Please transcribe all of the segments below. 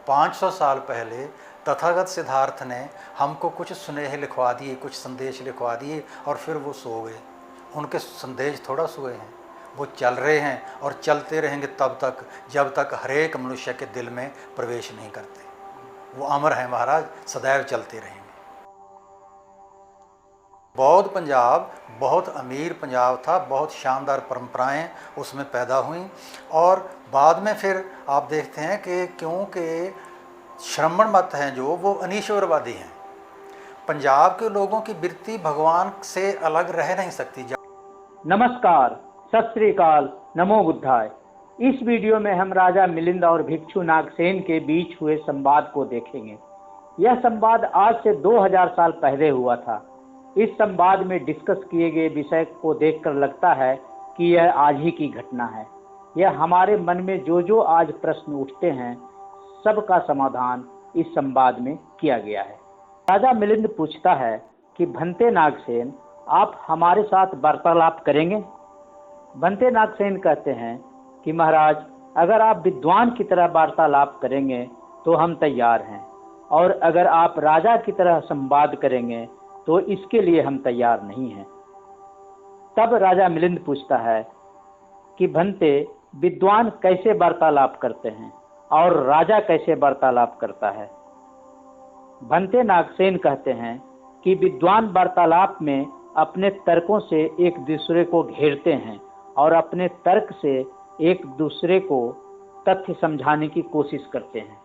500 साल पहले तथागत सिद्धार्थ ने हमको कुछ सुनेहे लिखवा दिए, कुछ संदेश लिखवा दिए और फिर वो सो गए। उनके संदेश थोड़ा सोए हैं, वो चल रहे हैं और चलते रहेंगे तब तक जब तक हर एक मनुष्य के दिल में प्रवेश नहीं करते। वो अमर हैं महाराज, सदैव चलते रहेंगे। बौद्ध पंजाब बहुत अमीर पंजाब था, बहुत शानदार परंपराएं उसमें पैदा हुई और बाद में फिर आप देखते हैं कि क्योंकि श्रमण मत हैं जो वो अनीश्वरवादी हैं, पंजाब के लोगों की वृत्ति भगवान से अलग रह नहीं सकती। नमस्कार, सत श्री अकाल, नमो बुद्धाय। इस वीडियो में हम राजा मिलिंद और भिक्षु नागसेन के बीच हुए संवाद को देखेंगे। यह संवाद आज से 2000 साल पहले हुआ था। इस संवाद में डिस्कस किए गए विषय को देखकर लगता है कि यह आज ही की घटना है। यह हमारे मन में जो आज प्रश्न उठते हैं सबका समाधान इस संवाद में किया गया है। राजा मिलिंद पूछता है कि भंते नागसेन, आप हमारे साथ वार्तालाप करेंगे? भंते नागसेन कहते हैं कि महाराज, अगर आप विद्वान की तरह वार्तालाप करेंगे तो हम तैयार हैं, और अगर आप राजा की तरह संवाद करेंगे तो इसके लिए हम तैयार नहीं हैं। तब राजा मिलिंद पूछता है कि भंते, विद्वान कैसे वार्तालाप करते हैं और राजा कैसे वार्तालाप करता है? भंते नागसेन कहते हैं कि विद्वान वार्तालाप में अपने तर्कों से एक दूसरे को घेरते हैं और अपने तर्क से एक दूसरे को तथ्य समझाने की कोशिश करते हैं।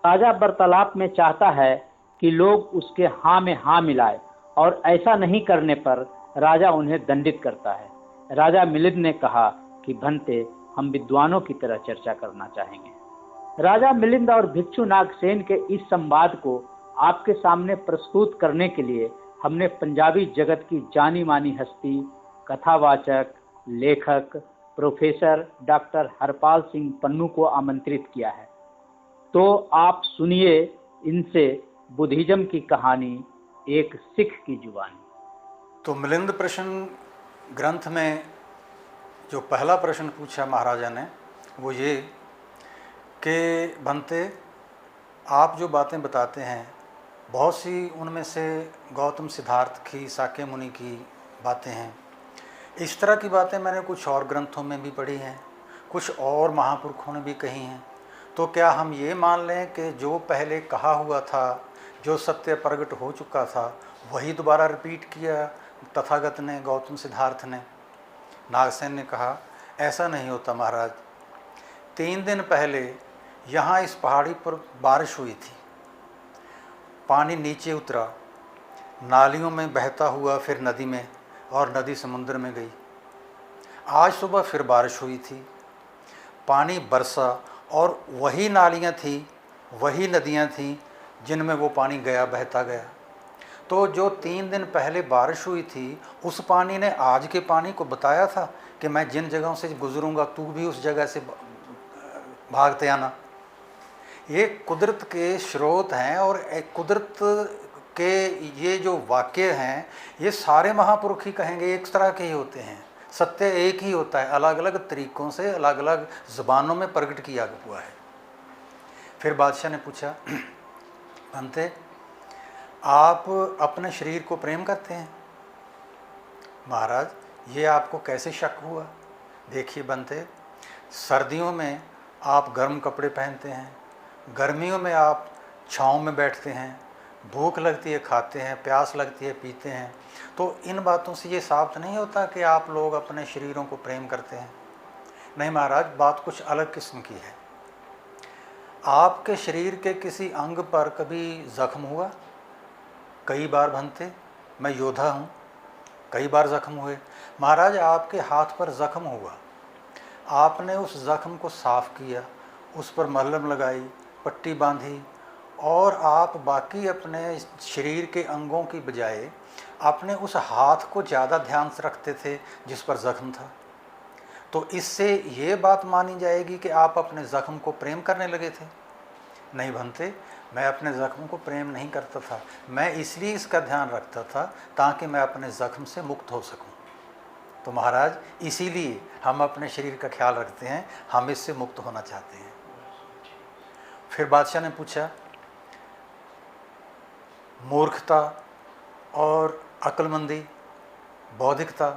राजा वार्तालाप में चाहता है कि लोग उसके हाँ में हाँ मिलाए, और ऐसा नहीं करने पर राजा उन्हें दंडित करता है। राजा मिलिंद ने कहा कि भंते, हम विद्वानों की तरह चर्चा करना चाहेंगे। राजा मिलिंद और भिक्षु नागसेन के इस संवाद को आपके सामने प्रस्तुत करने के लिए हमने पंजाबी जगत की जानी मानी हस्ती, कथावाचक, लेखक, प्रोफेसर डॉक्टर हरपाल सिंह पन्नू को आमंत्रित किया है। तो आप सुनिए इनसे बुद्धिज्म की कहानी, एक सिख की जुबानी। तो मिलिंद प्रश्न ग्रंथ में जो पहला प्रश्न पूछा महाराजा ने वो ये कि भंते, आप जो बातें बताते हैं बहुत सी उनमें से गौतम सिद्धार्थ की, साक्य मुनि की बातें हैं। इस तरह की बातें मैंने कुछ और ग्रंथों में भी पढ़ी हैं, कुछ और महापुरुषों ने भी कही हैं। तो क्या हम ये मान लें कि जो पहले कहा हुआ था, जो सत्य प्रकट हो चुका था, वही दोबारा रिपीट किया तथागत ने, गौतम सिद्धार्थ ने? नागसेन ने कहा, ऐसा नहीं होता महाराज। 3 दिन पहले यहाँ इस पहाड़ी पर बारिश हुई थी, पानी नीचे उतरा, नालियों में बहता हुआ फिर नदी में, और नदी समुद्र में गई। आज सुबह फिर बारिश हुई थी, पानी बरसा, और वही नालियाँ थी, वही नदियाँ थीं जिनमें वो पानी गया, बहता गया। तो जो 3 दिन पहले बारिश हुई थी, उस पानी ने आज के पानी को बताया था कि मैं जिन जगहों से गुजरूंगा तू भी उस जगह से भागते आना। ये कुदरत के स्रोत हैं, और कुदरत के ये जो वाक्य हैं ये सारे महापुरुष ही कहेंगे एक तरह के ही होते हैं। सत्य एक ही होता है, अलग अलग तरीक़ों से अलग अलग ज़बानों में प्रकट किया हुआ है। फिर बादशाह ने पूछा, भंते, आप अपने शरीर को प्रेम करते हैं? महाराज, ये आपको कैसे शक हुआ? देखिए भंते, सर्दियों में आप गर्म कपड़े पहनते हैं, गर्मियों में आप छाँव में बैठते हैं, भूख लगती है खाते हैं, प्यास लगती है पीते हैं। तो इन बातों से ये साबित नहीं होता कि आप लोग अपने शरीरों को प्रेम करते हैं। नहीं महाराज, बात कुछ अलग किस्म की है। आपके शरीर के किसी अंग पर कभी ज़ख्म हुआ? कई बार भंते, मैं योद्धा हूँ, कई बार ज़ख्म हुए। महाराज, आपके हाथ पर ज़ख्म हुआ, आपने उस ज़ख्म को साफ़ किया, उस पर मलहम लगाई, पट्टी बांधी, और आप बाकी अपने शरीर के अंगों की बजाय अपने उस हाथ को ज़्यादा ध्यान से रखते थे जिस पर ज़ख्म था। तो इससे ये बात मानी जाएगी कि आप अपने ज़ख्म को प्रेम करने लगे थे? नहीं भंते, मैं अपने ज़ख्म को प्रेम नहीं करता था, मैं इसलिए इसका ध्यान रखता था ताकि मैं अपने ज़ख्म से मुक्त हो सकूं। तो महाराज, इसीलिए हम अपने शरीर का ख्याल रखते हैं, हम इससे मुक्त होना चाहते हैं। फिर बादशाह ने पूछा, मूर्खता और अक्लमंदी, बौद्धिकता,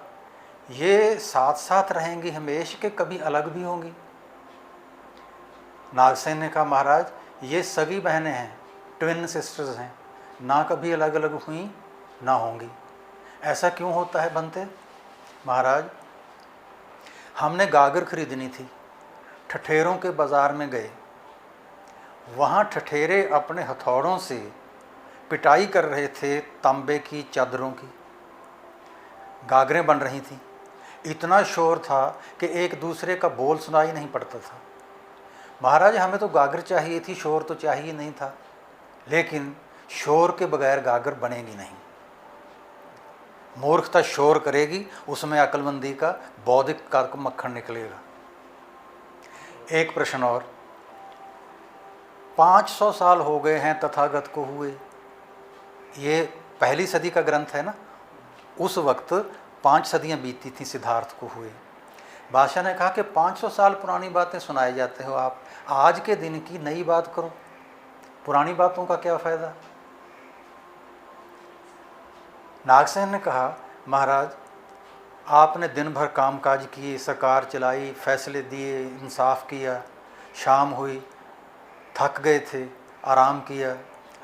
ये साथ साथ रहेंगी हमेशा के कभी अलग भी होंगी? नागसेन ने कहा, महाराज ये सगी बहनें हैं, ट्विन सिस्टर्स हैं, ना कभी अलग अलग हुई ना होंगी। ऐसा क्यों होता है बनते? महाराज, हमने गागर खरीदनी थी, ठठेरों के बाज़ार में गए, वहाँ ठठेरे अपने हथौड़ों से पिटाई कर रहे थे तांबे की चादरों की। गागरें बन रही थीं, इतना शोर था कि एक दूसरे का बोल सुनाई नहीं पड़ता था। महाराज, हमें तो गागर चाहिए थी, शोर तो चाहिए नहीं था, लेकिन शोर के बगैर गागर बनेगी नहीं। मूर्खता शोर करेगी, उसमें अक्लमंदी का, बौद्धिक का मक्खन निकलेगा। एक प्रश्न और, 500 साल हो गए हैं तथागत को हुए, ये पहली सदी का ग्रंथ है ना, उस वक्त 5 सदियां बीती थी सिद्धार्थ को हुए। बादशाह ने कहा कि 500 साल पुरानी बातें सुनाए जाते हो आप, आज के दिन की नई बात करो, पुरानी बातों का क्या फ़ायदा? नागसेन ने कहा, महाराज आपने दिन भर कामकाज किए, सरकार चलाई, फैसले दिए, इंसाफ किया, शाम हुई, थक गए थे, आराम किया,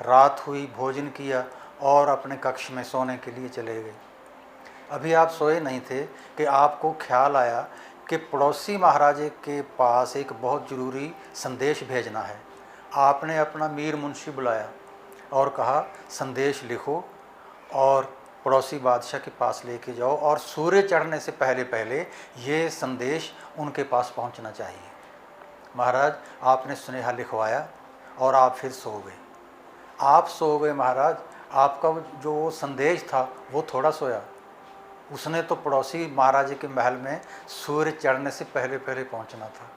रात हुई, भोजन किया और अपने कक्ष में सोने के लिए चले गए। अभी आप सोए नहीं थे कि आपको ख्याल आया कि पड़ोसी महाराजे के पास एक बहुत ज़रूरी संदेश भेजना है। आपने अपना मीर मुंशी बुलाया और कहा, संदेश लिखो और पड़ोसी बादशाह के पास लेके जाओ और सूर्य चढ़ने से पहले पहले ये संदेश उनके पास पहुंचना चाहिए। महाराज, आपने सुनेहा लिखवाया और आप फिर सो गए। आप सो गए महाराज, आपका जो संदेश था वो थोड़ा सोया, उसने तो पड़ोसी महाराजे के महल में सूर्य चढ़ने से पहले पहले पहुंचना था।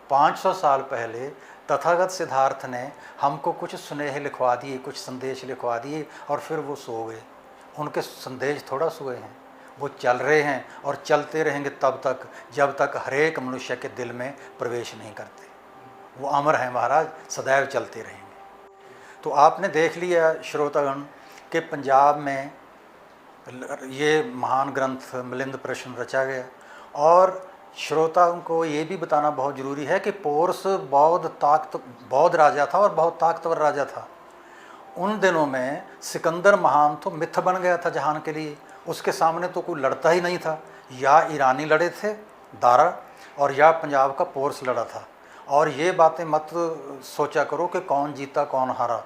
500 साल पहले तथागत सिद्धार्थ ने हमको कुछ सुनेहे लिखवा दिए, कुछ संदेश लिखवा दिए और फिर वो सो गए। उनके संदेश थोड़ा सोए हैं, वो चल रहे हैं और चलते रहेंगे तब तक जब तक हर एक मनुष्य के दिल में प्रवेश नहीं करते। वो अमर हैं महाराज, सदैव चलते रहेंगे। तो आपने देख लिया श्रोतागण कि पंजाब में ये महान ग्रंथ मिलिंद प्रश्न रचा गया। और श्रोताओं को ये भी बताना बहुत ज़रूरी है कि पोरस बौद्ध राजा था और बहुत ताकतवर राजा था। उन दिनों में सिकंदर महान तो मिथ बन गया था जहान के लिए, उसके सामने तो कोई लड़ता ही नहीं था। या ईरानी लड़े थे दारा, और या पंजाब का पोरस लड़ा था। और ये बातें मत सोचा करो कि कौन जीता कौन हारा।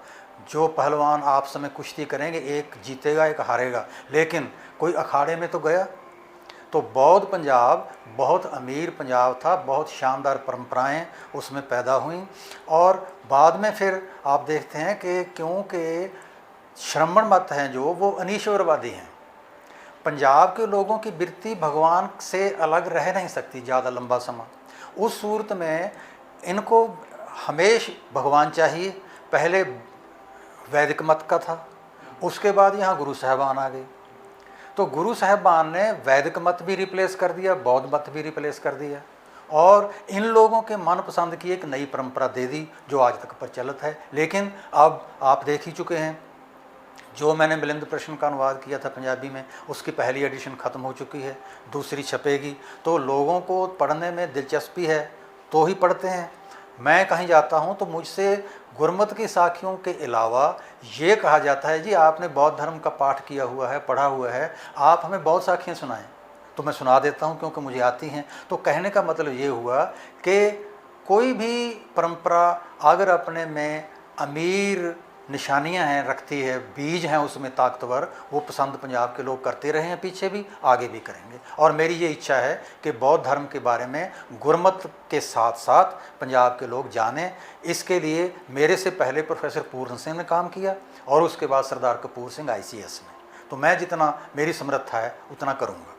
जो पहलवान आपस में कुश्ती करेंगे, एक जीतेगा एक हारेगा, लेकिन कोई अखाड़े में तो गया। तो बौद्ध पंजाब बहुत अमीर पंजाब था, बहुत शानदार परंपराएं उसमें पैदा हुई। और बाद में फिर आप देखते हैं कि क्योंकि श्रमण मत हैं जो, वो अनीश्वरवादी हैं। पंजाब के लोगों की वृत्ति भगवान से अलग रह नहीं सकती ज़्यादा लंबा समय। उस सूरत में इनको हमेश भगवान चाहिए। पहले वैदिक मत का था, उसके बाद यहाँ गुरु साहबान आ गए। तो गुरु साहबान ने वैदिक मत भी रिप्लेस कर दिया, बौद्ध मत भी रिप्लेस कर दिया और इन लोगों के मनपसंद की एक नई परंपरा दे दी जो आज तक प्रचलित है। लेकिन अब आप देख ही चुके हैं, जो मैंने मिलिंद प्रश्न का अनुवाद किया था पंजाबी में, उसकी पहली एडिशन ख़त्म हो चुकी है, दूसरी छपेगी। तो लोगों को पढ़ने में दिलचस्पी है तो ही पढ़ते हैं। मैं कहीं जाता हूँ तो मुझसे गुरमत की साखियों के अलावा ये कहा जाता है, जी आपने बौद्ध धर्म का पाठ किया हुआ है, पढ़ा हुआ है, आप हमें बौद्ध साखियाँ सुनाएं। तो मैं सुना देता हूँ क्योंकि मुझे आती हैं। तो कहने का मतलब ये हुआ कि कोई भी परंपरा अगर अपने में अमीर निशानियां हैं, रखती है, बीज हैं उसमें ताकतवर, वो पसंद पंजाब के लोग करते रहे हैं, पीछे भी आगे भी करेंगे। और मेरी ये इच्छा है कि बौद्ध धर्म के बारे में गुरमत के साथ साथ पंजाब के लोग जानें। इसके लिए मेरे से पहले प्रोफेसर पूर्ण सिंह ने काम किया और उसके बाद सरदार कपूर सिंह ICS में। तो मैं जितना मेरी समर्थ है उतना करूँगा।